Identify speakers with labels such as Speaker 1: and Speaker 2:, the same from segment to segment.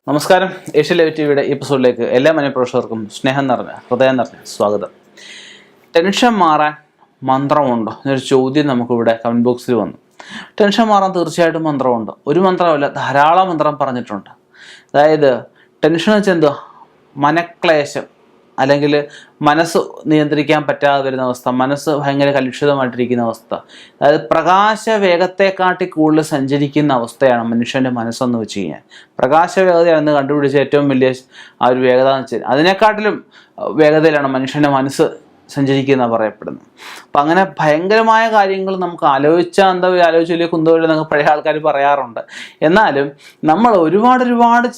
Speaker 1: നമസ്കാരം. Asia live ടിവിയുടെ എപ്പിസോഡിലേക്ക് എല്ലാ മനഃപ്രേക്ഷകർക്കും സ്നേഹം നിറഞ്ഞ ഹൃദയം നിറഞ്ഞ സ്വാഗതം. ടെൻഷൻ മാറാൻ മന്ത്രമുണ്ടോ എന്നൊരു ചോദ്യം നമുക്കിവിടെ കമൻറ്റ് ബോക്സിൽ വന്നു. ടെൻഷൻ മാറാൻ തീർച്ചയായിട്ടും മന്ത്രമുണ്ട്. ഒരു മന്ത്രമല്ല, ധാരാളം മന്ത്രം പറഞ്ഞിട്ടുണ്ട്. അതായത് ടെൻഷൻ വെച്ചാൽ എന്തുവാ? മനക്ലേശം, അല്ലെങ്കിൽ മനസ്സ് നിയന്ത്രിക്കാൻ പറ്റാതെ വരുന്ന അവസ്ഥ, മനസ്സ് ഭയങ്കര കലുഷിതമായിട്ടിരിക്കുന്ന അവസ്ഥ. അതായത് പ്രകാശ വേഗത്തെക്കാട്ടി കൂടുതൽ സഞ്ചരിക്കുന്ന അവസ്ഥയാണ് മനുഷ്യൻ്റെ മനസ്സെന്ന് വെച്ച് കഴിഞ്ഞാൽ. പ്രകാശ വേഗതയാണെന്ന് കണ്ടുപിടിച്ച ഏറ്റവും വലിയ ആ ഒരു വേഗത എന്ന് വെച്ചാൽ അതിനെക്കാട്ടിലും വേഗതയിലാണ് മനുഷ്യൻ്റെ മനസ്സ് സഞ്ചരിക്കുന്ന പറയപ്പെടുന്നത്. അപ്പം അങ്ങനെ ഭയങ്കരമായ കാര്യങ്ങൾ നമുക്ക് ആലോചിച്ചാൽ എന്താ ആലോചിച്ചില്ലേ കുന്തമില്ല എന്നൊക്കെ പഴയ ആൾക്കാർ പറയാറുണ്ട്. എന്നാലും നമ്മൾ ഒരുപാട്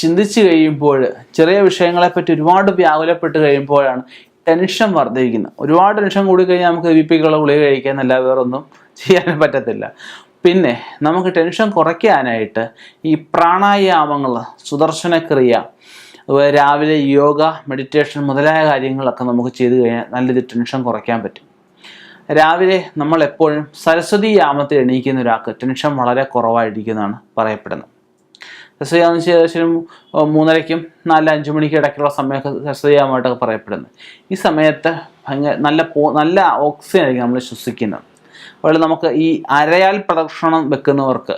Speaker 1: ചിന്തിച്ച് കഴിയുമ്പോൾ, ചെറിയ വിഷയങ്ങളെപ്പറ്റി ഒരുപാട് വ്യാകുലപ്പെട്ട് കഴിയുമ്പോഴാണ് ടെൻഷൻ വർദ്ധിക്കുന്നത്. ഒരുപാട് ടെൻഷൻ കൂടിക്കഴിഞ്ഞാൽ നമുക്ക് ബിപിക്കുള്ള ഗുളിക കഴിക്കാന്നല്ല വേറൊന്നും ചെയ്യാനും പറ്റത്തില്ല. പിന്നെ നമുക്ക് ടെൻഷൻ കുറയ്ക്കാനായിട്ട് ഈ പ്രാണായാമങ്ങൾ, സുദർശനക്രിയ, രാവിലെ യോഗ, മെഡിറ്റേഷൻ മുതലായ കാര്യങ്ങളൊക്കെ നമുക്ക് ചെയ്തു കഴിഞ്ഞാൽ നല്ലൊരു ടെൻഷൻ കുറയ്ക്കാൻ പറ്റും. രാവിലെ നമ്മൾ എപ്പോഴും സരസ്വതി യാമത്തിൽ എണീക്കുന്ന ഒരാൾക്ക് ടെൻഷൻ വളരെ കുറവായിരിക്കുന്നതാണ് പറയപ്പെടുന്നത്. സരസ്വതി യാമം ഏകദേശം 3:30-ക്കും 4-5 മണിക്കും ഇടയ്ക്കുള്ള സമയമൊക്കെ സരസ്വതി യാമമായിട്ടൊക്കെ പറയപ്പെടുന്നത്. ഈ സമയത്ത് നല്ല ഓക്സിജൻ ആയിരിക്കും നമ്മൾ ശ്വസിക്കുന്നത്. അതുപോലെ നമുക്ക് ഈ അരയാൽ പ്രദക്ഷിണം വെക്കുന്നവർക്ക്,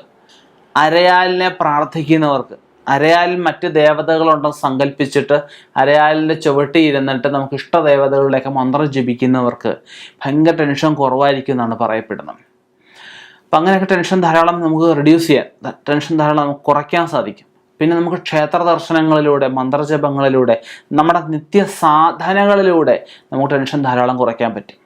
Speaker 1: അരയാലിനെ പ്രാർത്ഥിക്കുന്നവർക്ക്, അരയാലിൽ മറ്റ് ദേവതകളുണ്ടെന്ന് സങ്കല്പിച്ചിട്ട് അരയാലിൻ്റെ ചുവട്ടി ഇരുന്നിട്ട് നമുക്ക് ഇഷ്ടദേവതകളിലേക്ക് മന്ത്രം ജപിക്കുന്നവർക്ക് ഭയങ്കര ടെൻഷൻ കുറവായിരിക്കും എന്നാണ് പറയപ്പെടുന്നത്. അപ്പം അങ്ങനെയൊക്കെ ടെൻഷൻ ധാരാളം നമുക്ക് റെഡ്യൂസ് ചെയ്യാൻ, ടെൻഷൻ ധാരാളം നമുക്ക് കുറയ്ക്കാൻ സാധിക്കും. പിന്നെ നമുക്ക് ക്ഷേത്ര ദർശനങ്ങളിലൂടെ, മന്ത്രജപങ്ങളിലൂടെ, നമ്മുടെ നിത്യസാധനകളിലൂടെ നമുക്ക് ടെൻഷൻ ധാരാളം കുറയ്ക്കാൻ പറ്റും.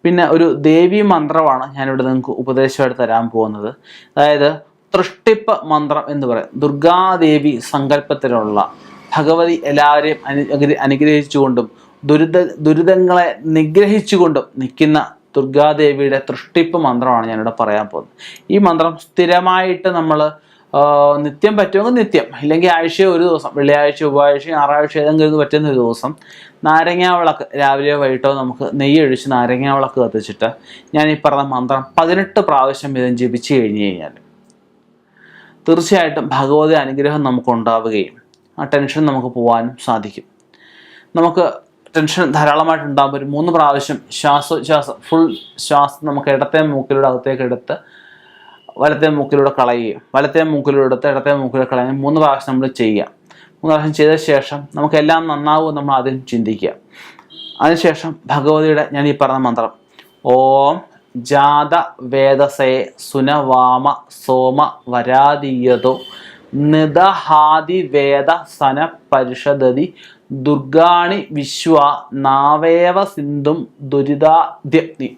Speaker 1: പിന്നെ ഒരു ദേവീ മന്ത്രമാണ് ഞാനിവിടെ നിങ്ങൾക്ക് ഉപദേശമായിട്ട് തരാൻ പോകുന്നത്. അതായത് തൃഷ്ടിപ്പ് മന്ത്രം എന്ന് പറയും. ദുർഗാദേവി സങ്കല്പത്തിലുള്ള ഭഗവതി എല്ലാവരെയും അനുഗ്രഹിച്ചുകൊണ്ടും ദുരിതങ്ങളെ നിഗ്രഹിച്ചുകൊണ്ടും നിൽക്കുന്ന ദുർഗാദേവിയുടെ തൃഷ്ടിപ്പ് മന്ത്രമാണ് ഞാനിവിടെ പറയാൻ പോകുന്നത്. ഈ മന്ത്രം സ്ഥിരമായിട്ട് നമ്മൾ നിത്യം പറ്റുമെങ്കിൽ നിത്യം, ഇല്ലെങ്കിൽ ആഴ്ചയോ ഒരു ദിവസം, വെള്ളിയാഴ്ച, ചൊവ്വാഴ്ച, ഞായറാഴ്ച ഏതെങ്കിലും പറ്റുന്ന ഒരു ദിവസം നാരങ്ങാവിളക്ക് രാവിലെയോ വൈകിട്ടോ നമുക്ക് നെയ്യ് ഒഴിച്ച് നാരങ്ങാവിളക്ക് കത്തിച്ചിട്ട് ഞാൻ ഈ പറഞ്ഞ മന്ത്രം 18 പ്രാവശ്യം വീതം ജപിച്ച് കഴിഞ്ഞ് കഴിഞ്ഞാൽ തീർച്ചയായിട്ടും ഭഗവതി അനുഗ്രഹം നമുക്ക് ഉണ്ടാവുകയും ആ ടെൻഷൻ നമുക്ക് പോകാനും സാധിക്കും. നമുക്ക് ടെൻഷൻ ധാരാളമായിട്ട് ഉണ്ടാകുമ്പോൾ ഒരു 3 പ്രാവശ്യം ശ്വാസം ഫുൾ ശ്വാസം നമുക്ക് ഇടത്തെ മൂക്കിലൂടെ അകത്തേക്ക് എടുത്ത് വലത്തെ മൂക്കിലൂടെ കളയുകയും, വലത്തെ മൂക്കിലൂടെ എടുത്ത് ഇടത്തെ മൂക്കിലൂടെ കളയുകയും 3 പ്രാവശ്യം നമ്മൾ ചെയ്യുക. 3 പ്രാവശ്യം ചെയ്ത ശേഷം നമുക്കെല്ലാം നന്നാവും നമ്മൾ ആദ്യം ചിന്തിക്കുക. അതിനുശേഷം ഭഗവതിയുടെ ഞാൻ ഈ പറഞ്ഞ മന്ത്രം ഓം ജാത വേദസേ സുനവാമ സോമ വരാദീയതോ നിദഹാദി വേദ സന പരിഷദതി ദുർഗാണി വിശ്വ നാവേവ സിന്ധും ദുരിതാദ്യഗ്നി.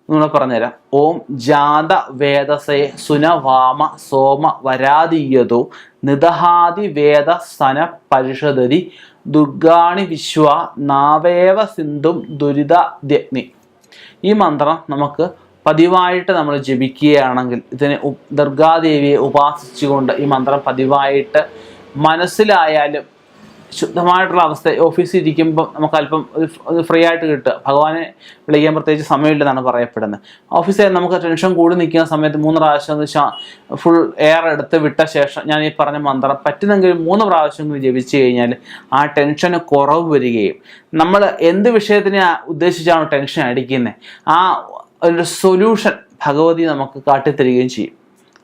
Speaker 1: നമ്മൾ പറഞ്ഞുതരാം. ഓം ജാത വേദസേ സുനവാമ സോമ വരാദീയതോ നിദഹാദി വേദ സന പരിഷദതി ദുർഗാണി വിശ്വ നാവേവ സിന്ധും ദുരിതാദ്യഗ്നി. ഈ മന്ത്രം നമുക്ക് പതിവായിട്ട് നമ്മൾ ജപിക്കുകയാണെങ്കിൽ, ഇതിനെ ദുർഗാദേവിയെ ഉപാസിച്ചുകൊണ്ട് ഈ മന്ത്രം പതിവായിട്ട് മനസ്സിലായാലും ശുദ്ധമായിട്ടുള്ള അവസ്ഥ, ഓഫീസിൽ ഇരിക്കുമ്പോൾ നമുക്ക് അല്പം ഫ്രീ ആയിട്ട് കിട്ടുക, ഭഗവാനെ വിളിക്കാൻ പ്രത്യേകിച്ച് സമയമില്ലെന്നാണ് പറയപ്പെടുന്നത്. ഓഫീസിൽ നമുക്ക് ടെൻഷൻ കൂടി നിൽക്കുന്ന സമയത്ത് 3 പ്രാവശ്യം ഫുൾ എയർ എടുത്ത് വിട്ട ശേഷം ഞാൻ ഈ പറഞ്ഞ മന്ത്രം പറ്റുന്നെങ്കിൽ 3 പ്രാവശ്യം ജപിച്ചു കഴിഞ്ഞാൽ ആ ടെൻഷന് കുറവ് വരികയും നമ്മൾ എന്ത് വിഷയത്തിനെ ഉദ്ദേശിച്ചാണോ ടെൻഷൻ അടിക്കുന്നത് ആ ഒരു സൊല്യൂഷൻ ഭഗവതി നമുക്ക് കാട്ടിത്തരികയും ചെയ്യും.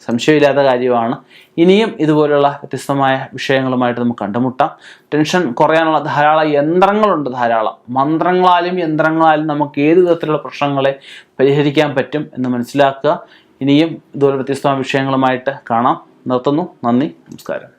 Speaker 1: സംശയമില്ലാത്ത കാര്യമാണ്. ഇനിയും ഇതുപോലുള്ള വ്യത്യസ്തമായ വിഷയങ്ങളുമായിട്ട് നമുക്ക് കണ്ടുമുട്ടാം. ടെൻഷൻ കുറയാനുള്ള ധാരാളം യന്ത്രങ്ങളുണ്ട്, ധാരാളം മന്ത്രങ്ങളാലും യന്ത്രങ്ങളാലും നമുക്ക് ഏത് വിധത്തിലുള്ള പ്രശ്നങ്ങളെ പരിഹരിക്കാൻ പറ്റും എന്ന് മനസ്സിലാക്കുക. ഇനിയും ഇതുപോലെ വ്യത്യസ്തമായ വിഷയങ്ങളുമായിട്ട് കാണാം. നിർത്തുന്നു. നന്ദി, നമസ്കാരം.